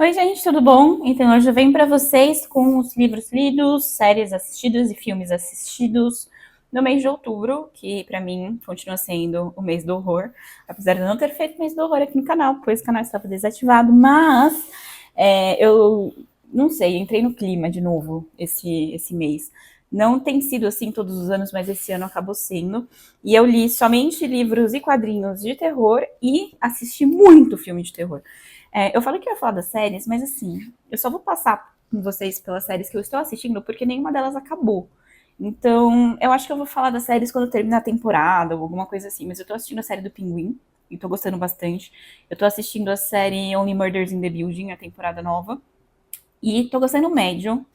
Oi, gente, tudo bom? Então, hoje eu venho para vocês com os livros lidos, séries assistidas e filmes assistidos no mês de outubro, que para mim continua sendo o mês do horror, apesar de eu não ter feito mês do horror aqui no canal, pois o canal estava desativado, mas eu não sei, entrei no clima de novo esse mês. Não tem sido assim todos os anos, mas esse ano acabou sendo. E eu li somente livros e quadrinhos de terror e assisti muito filme de terror. Eu falei que ia falar das séries, mas assim, eu só vou passar com vocês pelas séries que eu estou assistindo, porque nenhuma delas acabou. Então, eu acho que eu vou falar das séries quando terminar a temporada ou alguma coisa assim. Mas eu tô assistindo a série do Pinguim e tô gostando bastante. Eu tô assistindo a série Only Murders in the Building, a temporada nova. E tô gostando médio.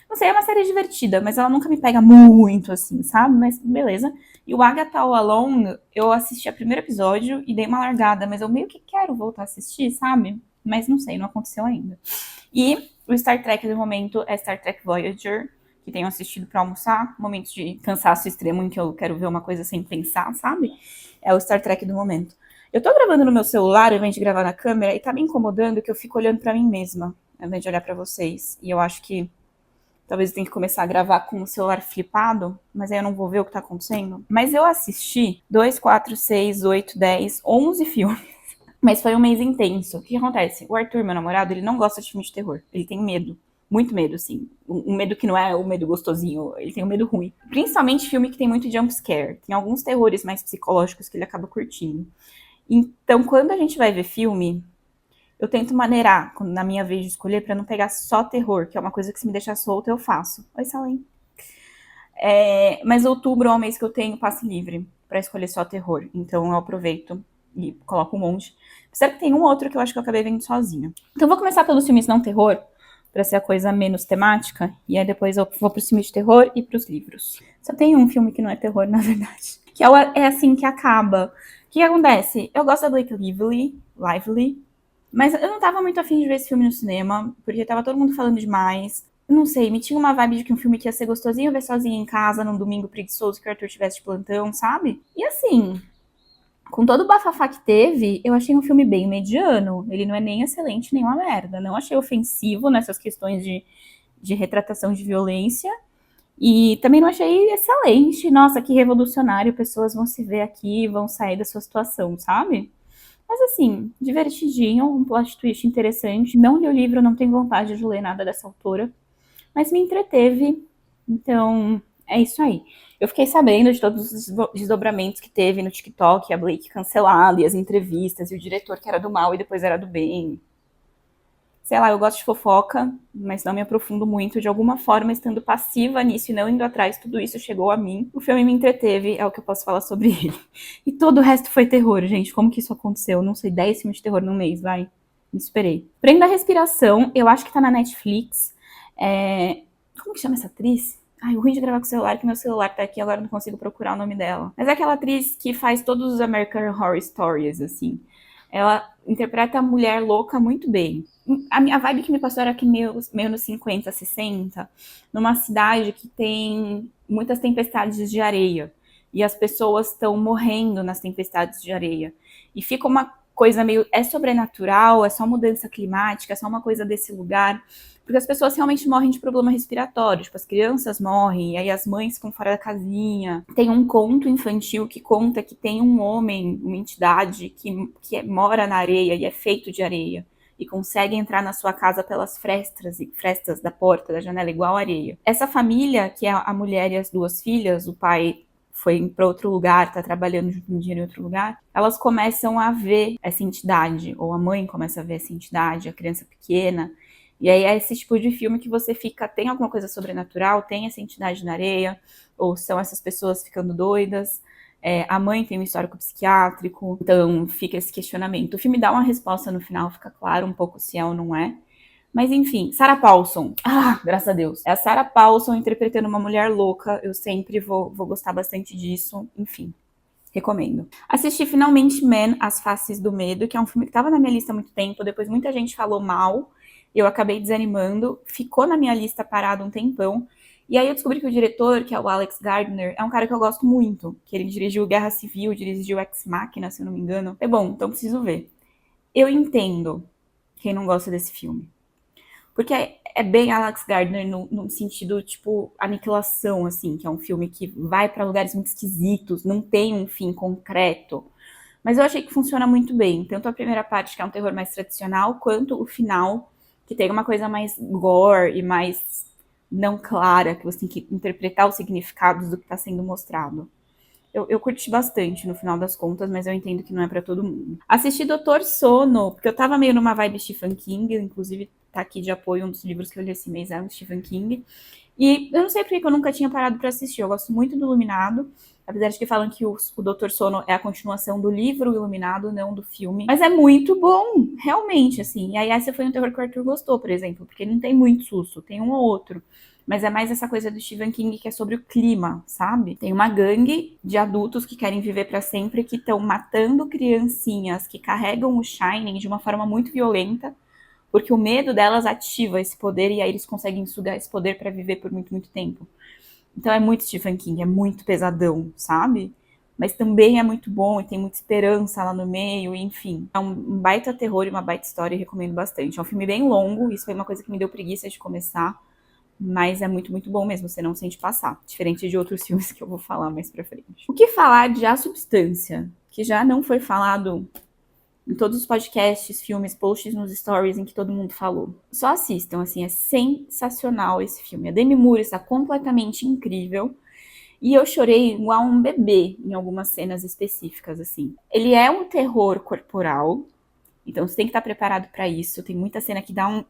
Não sei, é uma série divertida, mas ela nunca me pega muito, assim, sabe? Mas beleza. E o Agatha All Alone, eu assisti o primeiro episódio e dei uma largada, mas eu meio que quero voltar a assistir, sabe? Mas não sei, não aconteceu ainda. E o Star Trek do momento é Star Trek Voyager, que tenho assistido pra almoçar, momentos de cansaço extremo em que eu quero ver uma coisa sem pensar, sabe? É o Star Trek do momento. Eu tô gravando no meu celular, ao invés de gravar na câmera, e tá me incomodando que eu fico olhando pra mim mesma, ao invés de olhar pra vocês. E eu acho que talvez eu tenha que começar a gravar com o celular flipado, mas aí eu não vou ver o que tá acontecendo. Mas eu assisti 2, 4, 6, 8, 10, 11 filmes. Mas foi um mês intenso. O que acontece? O Arthur, meu namorado, ele não gosta de filme de terror. Ele tem medo. Muito medo, assim. Um medo que não é o medo gostosinho. Ele tem um medo ruim. Principalmente filme que tem muito jump scare. Tem alguns terrores mais psicológicos que ele acaba curtindo. Então, quando a gente vai ver filme, eu tento maneirar, na minha vez de escolher, pra não pegar só terror, que é uma coisa que se me deixar solta eu faço. Oi, Salem. Mas outubro é um mês que eu tenho passe livre pra escolher só terror. Então eu aproveito e coloco um monte. Apesar que tem um outro que eu acho que eu acabei vendo sozinha. Então eu vou começar pelos filmes não terror, pra ser a coisa menos temática. E aí depois eu vou pros filmes de terror e pros livros. Só tem um filme que não é terror, na verdade. Que é assim que acaba. O que acontece? Eu gosto da Blake Lively, mas eu não tava muito afim de ver esse filme no cinema, porque tava todo mundo falando demais. Não sei, me tinha uma vibe de que um filme que ia ser gostosinho ver sozinha em casa, num domingo preguiçoso que o Arthur tivesse de plantão, sabe? E assim, com todo o bafafá que teve, eu achei um filme bem mediano. Ele não é nem excelente, nem uma merda. Não achei ofensivo nessas questões de retratação de violência. E também não achei excelente. Nossa, que revolucionário. Pessoas vão se ver aqui, vão sair da sua situação, sabe? Mas assim, divertidinho, um plot twist interessante. Não li o livro, não tenho vontade de ler nada dessa autora, mas me entreteve. Então, é isso aí. Eu fiquei sabendo de todos os desdobramentos que teve no TikTok, a Blake cancelada, e as entrevistas, e o diretor que era do mal e depois era do bem. Sei lá, eu gosto de fofoca, mas não me aprofundo muito. De alguma forma, estando passiva nisso e não indo atrás, tudo isso chegou a mim. O filme me entreteve, é o que eu posso falar sobre ele. E todo o resto foi terror, gente. Como que isso aconteceu? Não sei, 10 filmes de terror no mês, vai. Me esperei. Prenda a Respiração, eu acho que tá na Netflix. Como que chama essa atriz? Ai, o ruim de gravar com o celular, que meu celular tá aqui, agora eu não consigo procurar o nome dela. Mas é aquela atriz que faz todos os American Horror Stories, assim. Ela interpreta a mulher louca muito bem. A minha vibe que me passou era que meio nos 50, 60, numa cidade que tem muitas tempestades de areia. E as pessoas estão morrendo nas tempestades de areia. E fica uma coisa meio. É sobrenatural, é só mudança climática, é só uma coisa desse lugar. Porque as pessoas realmente morrem de problema respiratório. Tipo, as crianças morrem, e aí as mães ficam fora da casinha. Tem um conto infantil que conta que tem um homem, uma entidade, que mora na areia e é feito de areia. E consegue entrar na sua casa pelas frestas da porta, da janela, igual areia. Essa família, que é a mulher e as duas filhas, o pai foi para outro lugar, tá trabalhando juntando dinheiro em outro lugar, elas começam a ver essa entidade, ou a mãe começa a ver essa entidade, a criança pequena. E aí é esse tipo de filme que você fica, tem alguma coisa sobrenatural, tem essa entidade na areia, ou são essas pessoas ficando doidas. A mãe tem um histórico psiquiátrico, então fica esse questionamento. O filme dá uma resposta no final, fica claro um pouco se é ou não é. Mas enfim, Sarah Paulson. Ah, graças a Deus. É a Sarah Paulson interpretando uma mulher louca. Eu sempre vou gostar bastante disso. Enfim, recomendo. Assisti finalmente Man, As Faces do Medo, que é um filme que estava na minha lista há muito tempo. Depois muita gente falou mal. Eu acabei desanimando. Ficou na minha lista parado um tempão. E aí eu descobri que o diretor, que é o Alex Gardner, é um cara que eu gosto muito. Que ele dirigiu Guerra Civil, dirigiu Ex Machina, se eu não me engano. É bom, então preciso ver. Eu entendo quem não gosta desse filme. Porque é bem Alex Gardner no sentido, tipo, aniquilação, assim, que é um filme que vai pra lugares muito esquisitos, não tem um fim concreto. Mas eu achei que funciona muito bem. Tanto a primeira parte, que é um terror mais tradicional, quanto o final, que tem uma coisa mais gore e mais não clara, que você tem que interpretar os significados do que está sendo mostrado. Eu curti bastante no final das contas, mas eu entendo que não é pra todo mundo. Assisti Doutor Sono, porque eu tava meio numa vibe Stephen King, inclusive tá aqui de apoio, um dos livros que eu li esse mês é o Stephen King. E eu não sei porque que eu nunca tinha parado pra assistir, eu gosto muito do Iluminado, apesar de que falam que o Doutor Sono é a continuação do livro Iluminado, não do filme. Mas é muito bom, realmente, assim. E aí essa foi um terror que o Arthur gostou, por exemplo, porque não tem muito susto, tem um ou outro. Mas é mais essa coisa do Stephen King que é sobre o clima, sabe? Tem uma gangue de adultos que querem viver pra sempre, que estão matando criancinhas que carregam o Shining de uma forma muito violenta, porque o medo delas ativa esse poder e aí eles conseguem sugar esse poder pra viver por muito, muito tempo. Então é muito Stephen King, é muito pesadão, sabe? Mas também é muito bom e tem muita esperança lá no meio, enfim. É um baita terror e uma baita história e recomendo bastante. É um filme bem longo, isso foi uma coisa que me deu preguiça de começar, mas é muito, muito bom mesmo, você não sente passar. Diferente de outros filmes que eu vou falar mais pra frente. O que falar de A Substância? Que já não foi falado em todos os podcasts, filmes, posts nos stories em que todo mundo falou. Só assistam, assim, é sensacional esse filme. A Demi Moore está completamente incrível. E eu chorei igual um bebê em algumas cenas específicas, assim. Ele é um terror corporal, então você tem que estar preparado pra isso. Tem muita cena que dá um...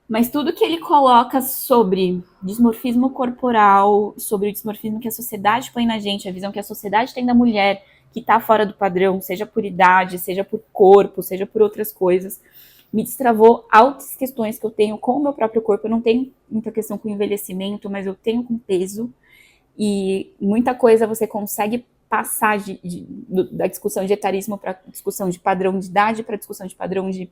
Mas tudo que ele coloca sobre dismorfismo corporal, sobre o dismorfismo que a sociedade põe na gente, a visão que a sociedade tem da mulher, que tá fora do padrão, seja por idade, seja por corpo, seja por outras coisas, me destravou altas questões que eu tenho com o meu próprio corpo. Eu não tenho muita questão com envelhecimento, mas eu tenho com peso. E muita coisa você consegue passar da discussão de etarismo para discussão de padrão de idade, para discussão de padrão de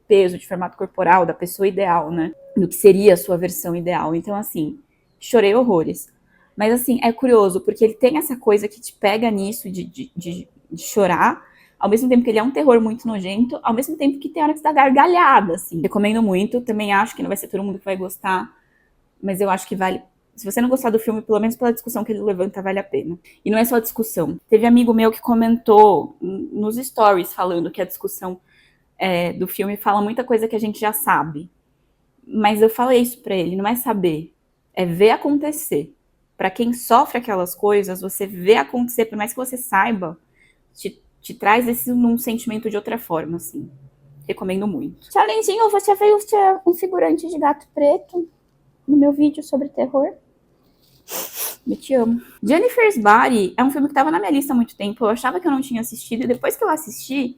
peso, de formato corporal, da pessoa ideal, né? Do que seria a sua versão ideal. Então, assim, chorei horrores. Mas, assim, é curioso, porque ele tem essa coisa que te pega nisso de chorar, ao mesmo tempo que ele é um terror muito nojento, ao mesmo tempo que tem hora que você dá gargalhada, assim. Recomendo muito, também acho que não vai ser todo mundo que vai gostar, mas eu acho que vale. Se você não gostar do filme, pelo menos pela discussão que ele levanta, vale a pena. E não é só discussão. Teve amigo meu que comentou nos stories falando que a discussão do filme fala muita coisa que a gente já sabe. Mas eu falei isso pra ele, não é saber, é ver acontecer. Pra quem sofre aquelas coisas, você vê acontecer, por mais que você saiba, te traz esse num sentimento de outra forma, assim. Recomendo muito. Chalenzinho, você veio ser um figurante de gato preto no meu vídeo sobre terror. Eu te amo. Jennifer's Body é um filme que tava na minha lista há muito tempo. Eu achava que eu não tinha assistido, e depois que eu assisti,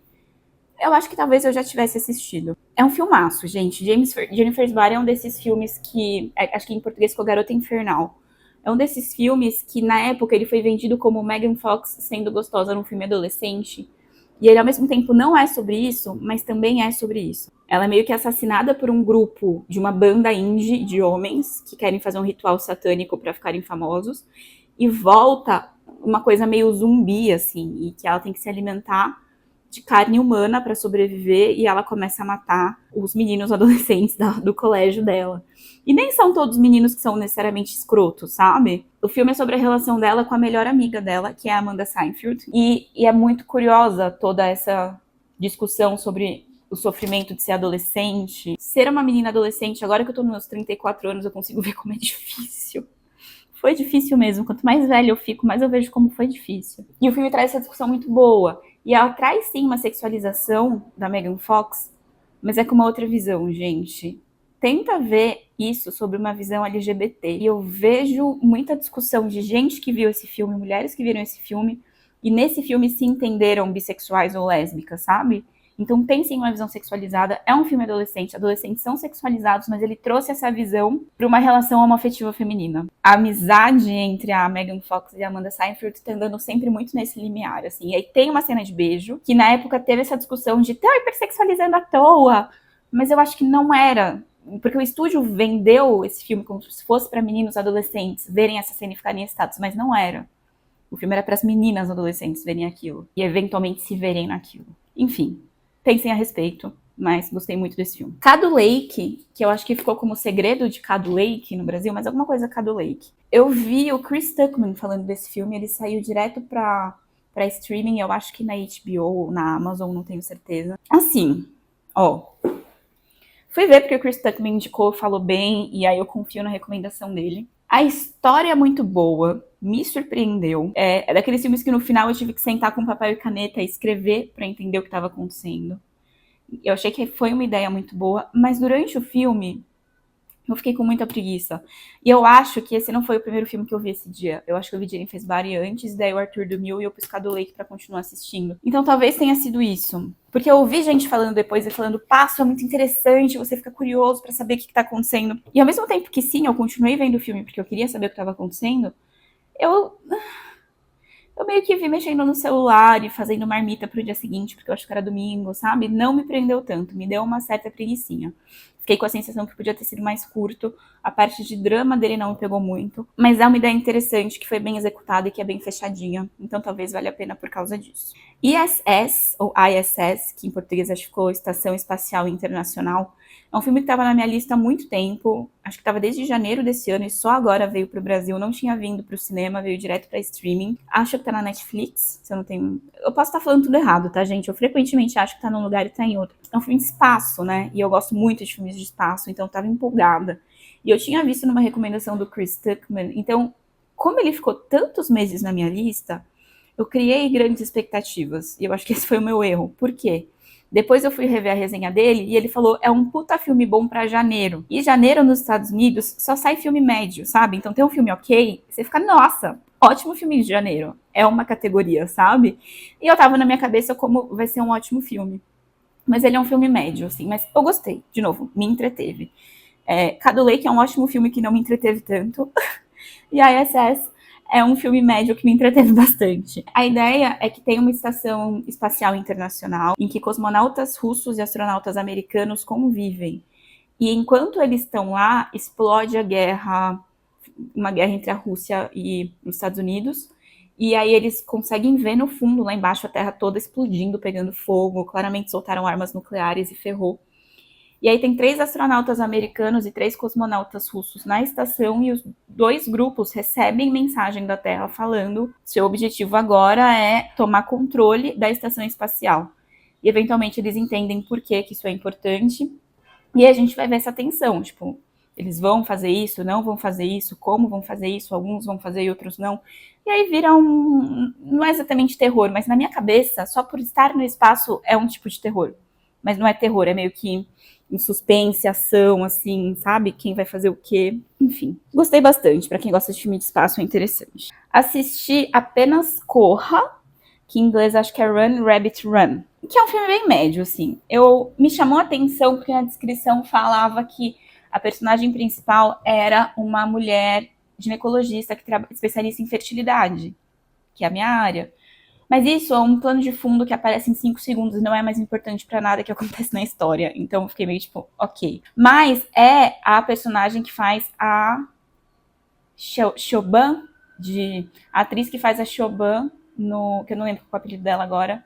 eu acho que talvez eu já tivesse assistido. É um filmaço, gente. Jennifer's Body é um desses filmes que... acho que em português ficou Garota Infernal. É um desses filmes que, na época, ele foi vendido como Megan Fox sendo gostosa num filme adolescente. E ele, ao mesmo tempo, não é sobre isso, mas também é sobre isso. Ela é meio que assassinada por um grupo de uma banda indie de homens que querem fazer um ritual satânico pra ficarem famosos. E volta uma coisa meio zumbi, assim, e que ela tem que se alimentar de carne humana para sobreviver, e ela começa a matar os meninos adolescentes do colégio dela. E nem são todos meninos que são necessariamente escrotos, sabe? O filme é sobre a relação dela com a melhor amiga dela, que é a Amanda Seyfried, e é muito curiosa toda essa discussão sobre o sofrimento de ser adolescente. Ser uma menina adolescente, agora que eu tô nos meus 34 anos, eu consigo ver como é difícil. Foi difícil mesmo. Quanto mais velha eu fico, mais eu vejo como foi difícil. E o filme traz essa discussão muito boa. E ela traz, sim, uma sexualização da Megan Fox, mas é com uma outra visão, gente. Tenta ver isso sobre uma visão LGBT. E eu vejo muita discussão de gente que viu esse filme, mulheres que viram esse filme, e nesse filme se entenderam bissexuais ou lésbicas, sabe? Então pensem em uma visão sexualizada. É um filme adolescente, adolescentes são sexualizados, mas ele trouxe essa visão para uma relação homoafetiva feminina. A amizade entre a Megan Fox e a Amanda Seyfried tá andando sempre muito nesse limiar, assim. E aí tem uma cena de beijo, que na época teve essa discussão de tá hipersexualizando à toa, mas eu acho que não era, porque o estúdio vendeu esse filme como se fosse para meninos adolescentes verem essa cena e ficarem excitados, mas não era. O filme era para as meninas adolescentes verem aquilo e eventualmente se verem naquilo. Enfim, pensem a respeito. mas gostei muito desse filme. Cadu Lake, que eu acho que ficou como segredo de Cadu Lake no Brasil, mas alguma coisa Cadu Lake. Eu vi o Chris Tuckman falando desse filme, ele saiu direto pra streaming, eu acho que na HBO ou na Amazon, não tenho certeza. Assim, ó, fui ver porque o Chris Tuckman indicou, falou bem, e aí eu confio na recomendação dele. A história é muito boa, me surpreendeu. É daqueles filmes que no final eu tive que sentar com papel e caneta e escrever pra entender o que estava acontecendo. Eu achei que foi uma ideia muito boa, mas durante o filme eu fiquei com muita preguiça. E eu acho que esse não foi o primeiro filme que eu vi esse dia. Eu acho que eu vi Jane Fez Body antes, daí o Arthur dormiu e eu piscar do Lake pra continuar assistindo. Então talvez tenha sido isso. Porque eu ouvi gente falando depois e falando, passo, é muito interessante, você fica curioso pra saber o que tá acontecendo. E ao mesmo tempo que sim, eu continuei vendo o filme porque eu queria saber o que tava acontecendo, eu meio que vi mexendo no celular e fazendo marmita pro dia seguinte, porque eu acho que era domingo, sabe? Não me prendeu tanto, me deu uma certa preguicinha. Fiquei com a sensação que podia ter sido mais curto, a parte de drama dele não me pegou muito, mas é uma ideia interessante, que foi bem executada e que é bem fechadinha, então talvez valha a pena por causa disso. ISS, ou ISS, que em português acho que ficou Estação Espacial Internacional, é um filme que estava na minha lista há muito tempo, acho que estava desde janeiro desse ano e só agora veio pro Brasil, não tinha vindo pro cinema, veio direto pra streaming. Acho que tá na Netflix, se eu não tenho... Eu posso estar falando tudo errado, tá, gente? Eu frequentemente acho que tá num lugar e tá em outro. É um filme de espaço, né? E eu gosto muito de filmes de espaço, então eu tava empolgada. E eu tinha visto numa recomendação do Chris Tuckman, então, como ele ficou tantos meses na minha lista, eu criei grandes expectativas. E eu acho que esse foi o meu erro. Por quê? Depois eu fui rever a resenha dele e ele falou, é um puta filme bom pra janeiro. E janeiro nos Estados Unidos só sai filme médio, sabe? Então tem um filme ok, você fica, nossa, ótimo filme de janeiro. É uma categoria, sabe? E eu tava na minha cabeça como vai ser um ótimo filme. Mas ele é um filme médio, assim. Mas eu gostei, de novo, me entreteve. Cadu Lake é um ótimo filme que não me entreteve tanto. E a ISS é um filme médio que me entreteve bastante. A ideia é que tem uma estação espacial internacional em que cosmonautas russos e astronautas americanos convivem. E enquanto eles estão lá, explode uma guerra entre a Rússia e os Estados Unidos. E aí eles conseguem ver no fundo, lá embaixo, a Terra toda explodindo, pegando fogo. Claramente soltaram armas nucleares e ferrou. E aí tem 3 astronautas americanos e 3 cosmonautas russos na estação e os 2 grupos recebem mensagem da Terra falando seu objetivo agora é tomar controle da estação espacial. E eventualmente eles entendem por que isso é importante e a gente vai ver essa tensão, tipo, eles vão fazer isso, não vão fazer isso, como vão fazer isso, alguns vão fazer e outros não. E aí vira não é exatamente terror, mas na minha cabeça, só por estar no espaço é um tipo de terror. Mas não é terror, é meio que um suspense, ação, assim, sabe? Quem vai fazer o quê? Enfim, gostei bastante. Pra quem gosta de filme de espaço, é interessante. Assisti Apenas Corra, que em inglês acho que é Run, Rabbit, Run. Que é um filme bem médio, assim. Me chamou a atenção porque na descrição falava que a personagem principal era uma mulher ginecologista que especialista em fertilidade, que é a minha área. Mas isso é um plano de fundo que aparece em 5 segundos e não é mais importante pra nada que acontece na história. Então eu fiquei meio tipo, ok. Mas é a personagem que faz a Siobhan, a atriz que faz a Siobhan que eu não lembro qual é o apelido dela agora,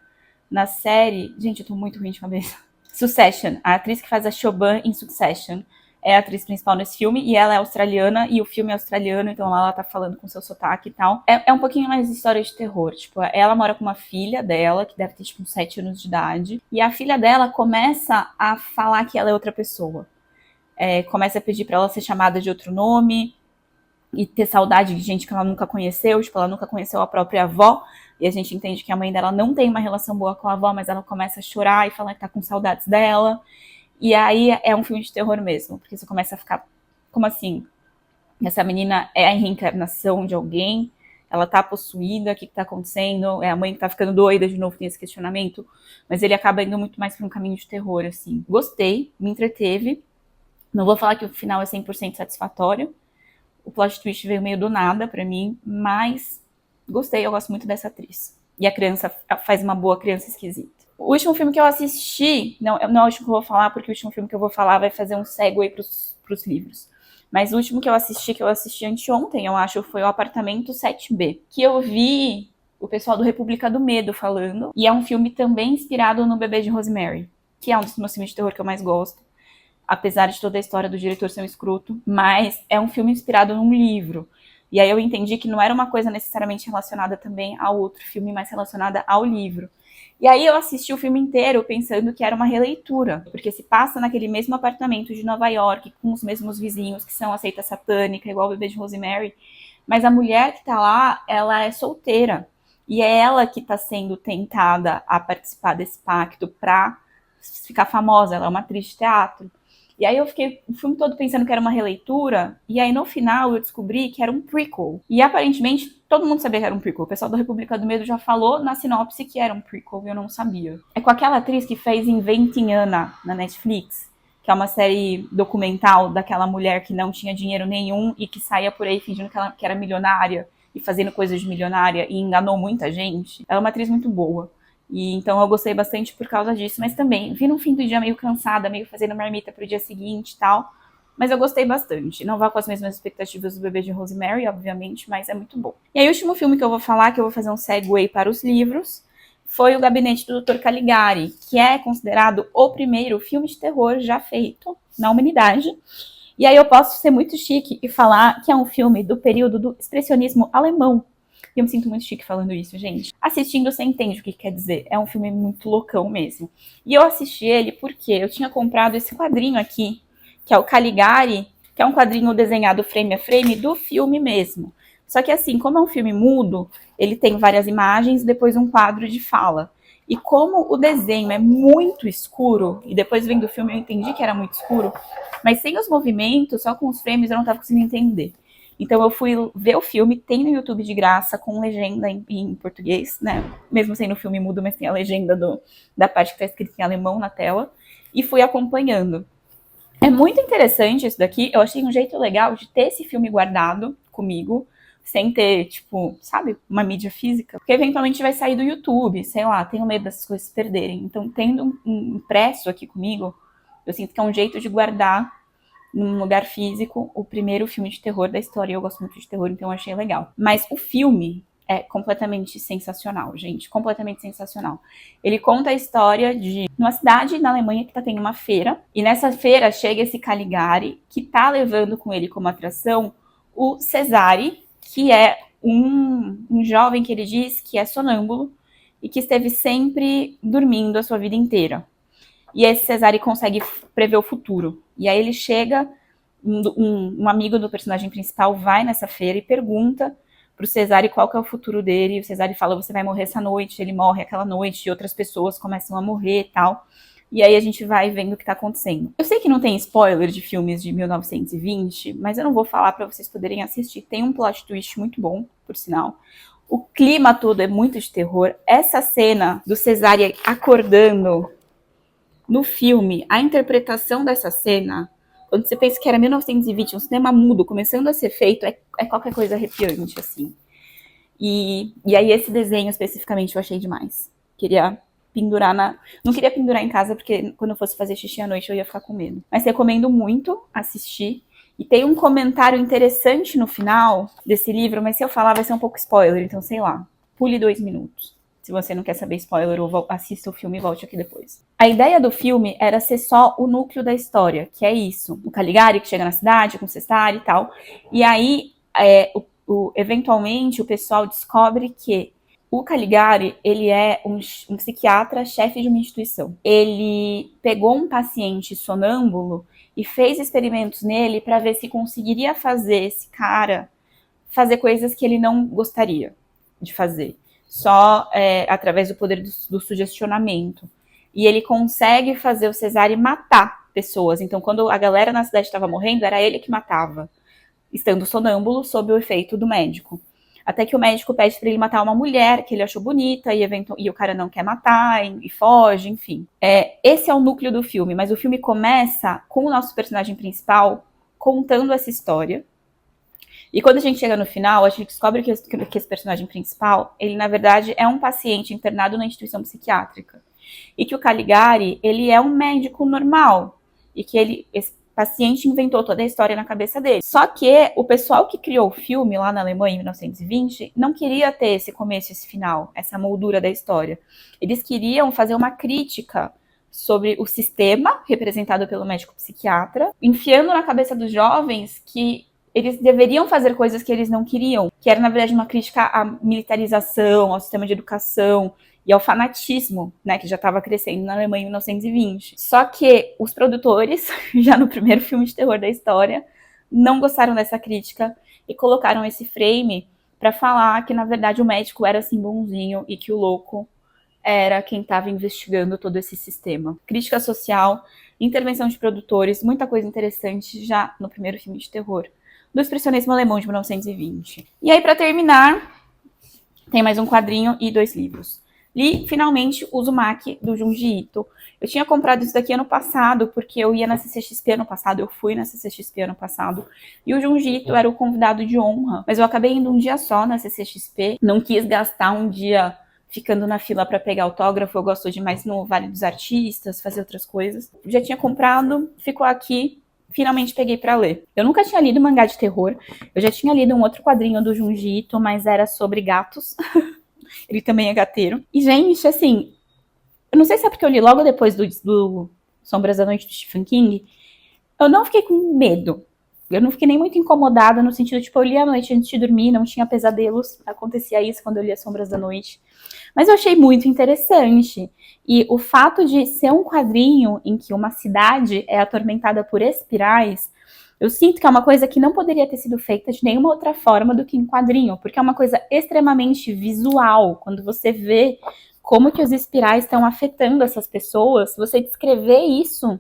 na série... Gente, eu tô muito ruim de cabeça. Succession. A atriz que faz a Siobhan em Succession é a atriz principal nesse filme, e ela é australiana, e o filme é australiano, então lá ela tá falando com seu sotaque e tal. É um pouquinho mais de história de terror, tipo, ela mora com uma filha dela, que deve ter, tipo, uns 7 anos de idade, e a filha dela começa a falar que ela é outra pessoa. Começa a pedir pra ela ser chamada de outro nome, e ter saudade de gente que ela nunca conheceu, tipo, ela nunca conheceu a própria avó, e a gente entende que a mãe dela não tem uma relação boa com a avó, mas ela começa a chorar e falar que tá com saudades dela. E aí é um filme de terror mesmo, porque você começa a ficar, como assim? Essa menina é a reencarnação de alguém? Ela tá possuída? O que tá acontecendo? É a mãe que tá ficando doida de novo, tem esse questionamento. Mas ele acaba indo muito mais pra um caminho de terror, assim. Gostei, me entreteve. Não vou falar que o final é 100% satisfatório. O plot twist veio meio do nada pra mim, mas gostei, eu gosto muito dessa atriz. E a criança faz uma boa criança esquisita. O último filme que eu assisti, não é o último que eu vou falar, porque o último filme que eu vou falar vai fazer um segue pros livros. Mas o último que eu assisti anteontem, eu acho, foi o Apartamento 7B, que eu vi o pessoal do República do Medo falando, e é um filme também inspirado no Bebê de Rosemary, que é um dos meus filmes de terror que eu mais gosto, apesar de toda a história do diretor ser um escroto, mas é um filme inspirado num livro. E aí eu entendi que não era uma coisa necessariamente relacionada também ao outro filme, mas relacionada ao livro. E aí eu assisti o filme inteiro pensando que era uma releitura, porque se passa naquele mesmo apartamento de Nova York, com os mesmos vizinhos que são a seita satânica, igual o Bebê de Rosemary, mas a mulher que tá lá, ela é solteira. E é ela que tá sendo tentada a participar desse pacto pra ficar famosa, ela é uma atriz de teatro. E aí eu fiquei o filme todo pensando que era uma releitura, e aí no final eu descobri que era um prequel. E aparentemente todo mundo sabia que era um prequel. O pessoal da República do Medo já falou na sinopse que era um prequel, e eu não sabia. É com aquela atriz que fez Inventing Anna na Netflix, que é uma série documental daquela mulher que não tinha dinheiro nenhum e que saía por aí fingindo que era milionária e fazendo coisas de milionária e enganou muita gente. Ela é uma atriz muito boa. E então eu gostei bastante por causa disso, mas também vi no fim do dia meio cansada, meio fazendo marmita pro dia seguinte e tal. Mas eu gostei bastante. Não vá com as mesmas expectativas do Bebê de Rosemary, obviamente, mas é muito bom. E aí o último filme que eu vou falar, que eu vou fazer um segue para os livros, foi O Gabinete do Dr. Caligari, que é considerado o primeiro filme de terror já feito na humanidade. E aí eu posso ser muito chique e falar que é um filme do período do expressionismo alemão. E eu me sinto muito chique falando isso, gente. Assistindo, você entende o que quer dizer. É um filme muito loucão mesmo. E eu assisti ele porque eu tinha comprado esse quadrinho aqui, que é o Caligari, que é um quadrinho desenhado frame a frame do filme mesmo. Só que assim, como é um filme mudo, ele tem várias imagens e depois um quadro de fala. E como o desenho é muito escuro, e depois vendo o filme eu entendi que era muito escuro, mas sem os movimentos, só com os frames, eu não estava conseguindo entender. Então eu fui ver o filme, tem no YouTube de graça, com legenda em português, né? Mesmo sendo o filme mudo, mas tem a legenda da parte que está escrita em alemão na tela. E fui acompanhando. É muito interessante isso daqui. Eu achei um jeito legal de ter esse filme guardado comigo, sem ter, tipo, sabe, uma mídia física. Porque eventualmente vai sair do YouTube, sei lá, tenho medo dessas coisas se perderem. Então, tendo um impresso aqui comigo, eu sinto que é um jeito de guardar num lugar físico o primeiro filme de terror da história. Eu gosto muito de terror, então eu achei legal. Mas o filme é completamente sensacional, gente. Completamente sensacional. Ele conta a história de uma cidade na Alemanha que tá tendo uma feira. E nessa feira chega esse Caligari, que tá levando com ele como atração o Cesare, que é um jovem que ele diz que é sonâmbulo e que esteve sempre dormindo a sua vida inteira. E esse Cesare consegue prever o futuro. E aí ele chega, um amigo do personagem principal vai nessa feira e pergunta pro Cesare qual que é o futuro dele. E o Cesare fala, você vai morrer essa noite. Ele morre aquela noite e outras pessoas começam a morrer e tal. E aí a gente vai vendo o que tá acontecendo. Eu sei que não tem spoiler de filmes de 1920, mas eu não vou falar para vocês poderem assistir. Tem um plot twist muito bom, por sinal. O clima todo é muito de terror. Essa cena do Cesare acordando no filme, a interpretação dessa cena, quando você pensa que era 1920, um cinema mudo começando a ser feito, é qualquer coisa arrepiante, assim. E aí esse desenho especificamente eu achei demais. Queria pendurar Não queria pendurar em casa, porque quando eu fosse fazer xixi à noite eu ia ficar com medo. Mas recomendo muito assistir. E tem um comentário interessante no final desse livro, mas se eu falar vai ser um pouco spoiler, então sei lá, pule 2 minutos. Se você não quer saber spoiler, ou assista o filme e volte aqui depois. A ideia do filme era ser só o núcleo da história, que é isso. O Caligari que chega na cidade com o Cesare e tal. E aí, eventualmente, o pessoal descobre que o Caligari, ele é um psiquiatra, chefe de uma instituição. Ele pegou um paciente sonâmbulo e fez experimentos nele para ver se conseguiria fazer esse cara fazer coisas que ele não gostaria de fazer. Só através do poder do sugestionamento. E ele consegue fazer o Cesare matar pessoas. Então, quando a galera na cidade estava morrendo, era ele que matava, estando sonâmbulo, sob o efeito do médico. Até que o médico pede para ele matar uma mulher que ele achou bonita e o cara não quer matar e foge, enfim. Esse é o núcleo do filme, mas o filme começa com o nosso personagem principal contando essa história. E quando a gente chega no final, a gente descobre que esse personagem principal, ele na verdade é um paciente internado na instituição psiquiátrica. E que o Caligari, ele é um médico normal. E que esse paciente inventou toda a história na cabeça dele. Só que o pessoal que criou o filme lá na Alemanha em 1920 não queria ter esse começo e esse final, essa moldura da história. Eles queriam fazer uma crítica sobre o sistema, representado pelo médico psiquiatra, enfiando na cabeça dos jovens que eles deveriam fazer coisas que eles não queriam, que era, na verdade, uma crítica à militarização, ao sistema de educação e ao fanatismo, né, que já estava crescendo na Alemanha em 1920. Só que os produtores, já no primeiro filme de terror da história, não gostaram dessa crítica e colocaram esse frame para falar que, na verdade, o médico era assim bonzinho e que o louco era quem estava investigando todo esse sistema. Crítica social, intervenção de produtores, muita coisa interessante já no primeiro filme de terror do expressionismo alemão de 1920. E aí, para terminar, tem mais um quadrinho e 2 livros. Li, finalmente, o Uzumaki, do Junji Ito. Eu tinha comprado isso daqui ano passado, porque eu ia na CCXP ano passado, eu fui na CCXP ano passado, e o Junji Ito era o convidado de honra, mas eu acabei indo um dia só na CCXP, não quis gastar um dia ficando na fila para pegar autógrafo, eu gosto de mais no Vale dos Artistas, fazer outras coisas. Já tinha comprado, ficou aqui, finalmente peguei pra ler. Eu nunca tinha lido mangá de terror, eu já tinha lido um outro quadrinho do Junji Ito, mas era sobre gatos. Ele também é gateiro. E, gente, assim, eu não sei se é porque eu li logo depois do Sombras da Noite do Stephen King, eu não fiquei com medo. Eu não fiquei nem muito incomodada, no sentido, tipo, eu li à noite antes de dormir, não tinha pesadelos, acontecia isso quando eu lia Sombras da Noite. Mas eu achei muito interessante. E o fato de ser um quadrinho em que uma cidade é atormentada por espirais, eu sinto que é uma coisa que não poderia ter sido feita de nenhuma outra forma do que em quadrinho, porque é uma coisa extremamente visual. Quando você vê como que os espirais estão afetando essas pessoas, você descrever isso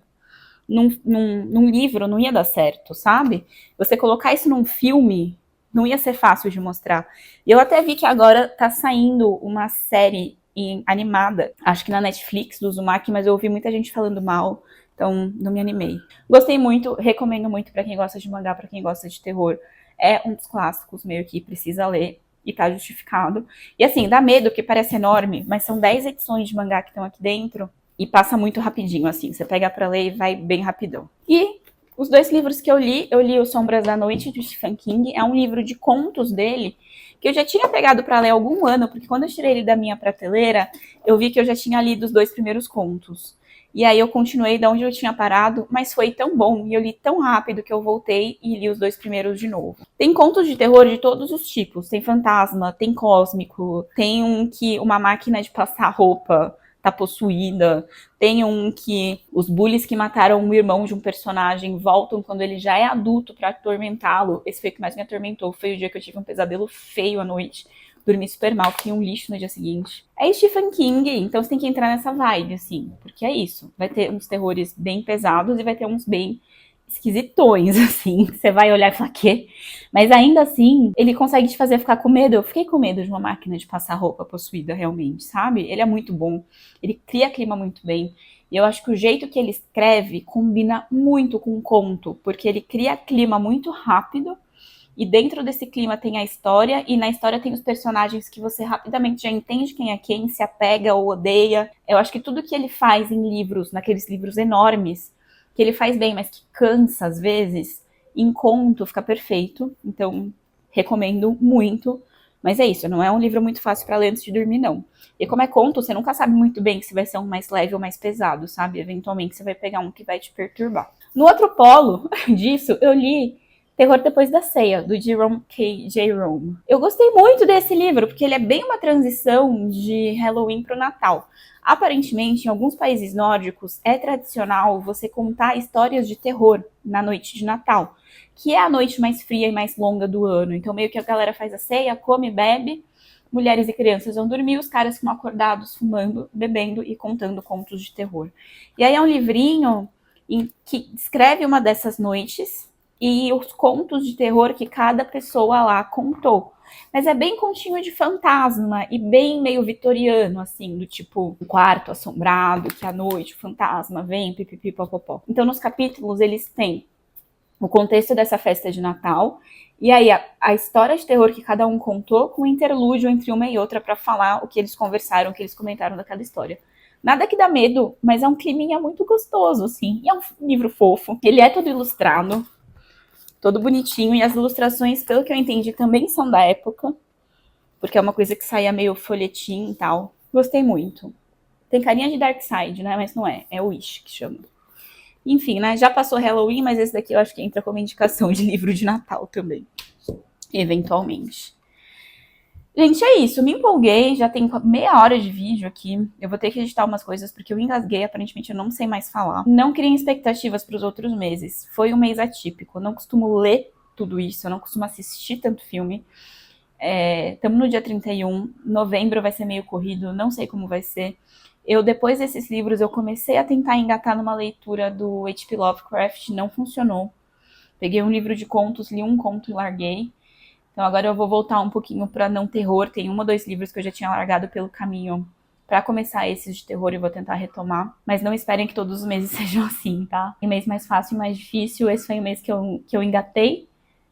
num livro não ia dar certo, sabe? Você colocar isso num filme não ia ser fácil de mostrar. E eu até vi que agora tá saindo uma série animada, acho que na Netflix, do Uzumaki, mas eu ouvi muita gente falando mal, então não me animei. Gostei muito, recomendo muito pra quem gosta de mangá, pra quem gosta de terror. É um dos clássicos, meio que precisa ler, e tá justificado. E assim, dá medo, porque parece enorme, mas são 10 edições de mangá que estão aqui dentro, e passa muito rapidinho, assim. Você pega pra ler e vai bem rapidão. E os 2 livros que eu li O Sombras da Noite, de Stephen King. É um livro de contos dele, que eu já tinha pegado pra ler há algum ano, porque quando eu tirei ele da minha prateleira, eu vi que eu já tinha lido os 2 primeiros contos. E aí eu continuei de onde eu tinha parado, mas foi tão bom e eu li tão rápido que eu voltei e li os 2 primeiros de novo. Tem contos de terror de todos os tipos. Tem fantasma, tem cósmico, tem um que uma máquina de passar roupa tá possuída. Tem um que os bullies que mataram o irmão de um personagem voltam quando ele já é adulto pra atormentá-lo. Esse foi o que mais me atormentou. Foi o dia que eu tive um pesadelo feio à noite. Dormi super mal, fiquei um lixo no dia seguinte. É Stephen King, então você tem que entrar nessa vibe, assim. Porque é isso. Vai ter uns terrores bem pesados e vai ter uns bem esquisitões, assim. Você vai olhar e falar, quê? Mas ainda assim, ele consegue te fazer ficar com medo. Eu fiquei com medo de uma máquina de passar roupa possuída, realmente, sabe? Ele é muito bom. Ele cria clima muito bem. E eu acho que o jeito que ele escreve combina muito com o conto, porque ele cria clima muito rápido, e dentro desse clima tem a história, e na história tem os personagens que você rapidamente já entende quem é quem, se apega ou odeia. Eu acho que tudo que ele faz em livros, naqueles livros enormes, que ele faz bem, mas que cansa às vezes, em conto fica perfeito. Então, recomendo muito. Mas é isso, não é um livro muito fácil para ler antes de dormir, não. E como é conto, você nunca sabe muito bem se vai ser um mais leve ou mais pesado, sabe? Eventualmente você vai pegar um que vai te perturbar. No outro polo disso, eu li Terror Depois da Ceia, do Jerome K. Jerome. Eu gostei muito desse livro, porque ele é bem uma transição de Halloween para o Natal. Aparentemente, em alguns países nórdicos, é tradicional você contar histórias de terror na noite de Natal, que é a noite mais fria e mais longa do ano. Então, meio que a galera faz a ceia, come, bebe, mulheres e crianças vão dormir, os caras ficam acordados, fumando, bebendo e contando contos de terror. E aí é um livrinho que descreve uma dessas noites e os contos de terror que cada pessoa lá contou. Mas é bem continho de fantasma e bem meio vitoriano, assim, do tipo um quarto assombrado, que à noite o fantasma vem, pipipi, popopó. Então, nos capítulos, eles têm o contexto dessa festa de Natal, e aí a história de terror que cada um contou, com um interlúdio entre uma e outra para falar o que eles conversaram, o que eles comentaram daquela história. Nada que dá medo, mas é um climinha muito gostoso, assim. E é um livro fofo. Ele é todo ilustrado, todo bonitinho, e as ilustrações, pelo que eu entendi, também são da época, porque é uma coisa que saía meio folhetim e tal. Gostei muito. Tem carinha de Dark Side, né? Mas não é. É Wish que chama. Enfim, né? Já passou Halloween, mas esse daqui eu acho que entra como indicação de livro de Natal também. Eventualmente. Gente, é isso. Me empolguei. Já tem meia hora de vídeo aqui. Eu vou ter que editar umas coisas porque eu engasguei. Aparentemente eu não sei mais falar. Não criem expectativas para os outros meses. Foi um mês atípico. Eu não costumo ler tudo isso. Eu não costumo assistir tanto filme. Estamos no dia 31. Novembro vai ser meio corrido. Não sei como vai ser. Depois desses livros, eu comecei a tentar engatar numa leitura do H.P. Lovecraft. Não funcionou. Peguei um livro de contos, li um conto e larguei. Então agora eu vou voltar um pouquinho para não terror. Tem 1 ou 2 livros que eu já tinha largado pelo caminho para começar esses de terror e vou tentar retomar. Mas não esperem que todos os meses sejam assim, tá? Tem mês mais fácil e mais difícil. Esse foi o mês que eu engatei.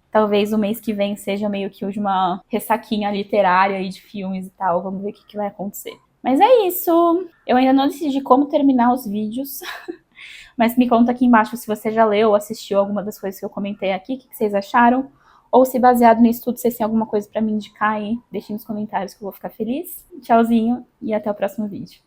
Talvez o mês que vem seja meio que de uma ressaquinha literária aí de filmes e tal. Vamos ver o que vai acontecer. Mas é isso. Eu ainda não decidi como terminar os vídeos. Mas me conta aqui embaixo se você já leu ou assistiu alguma das coisas que eu comentei aqui. O que vocês acharam? Ou se baseado nisso tudo, vocês têm alguma coisa pra me indicar aí, deixem nos comentários que eu vou ficar feliz. Tchauzinho e até o próximo vídeo.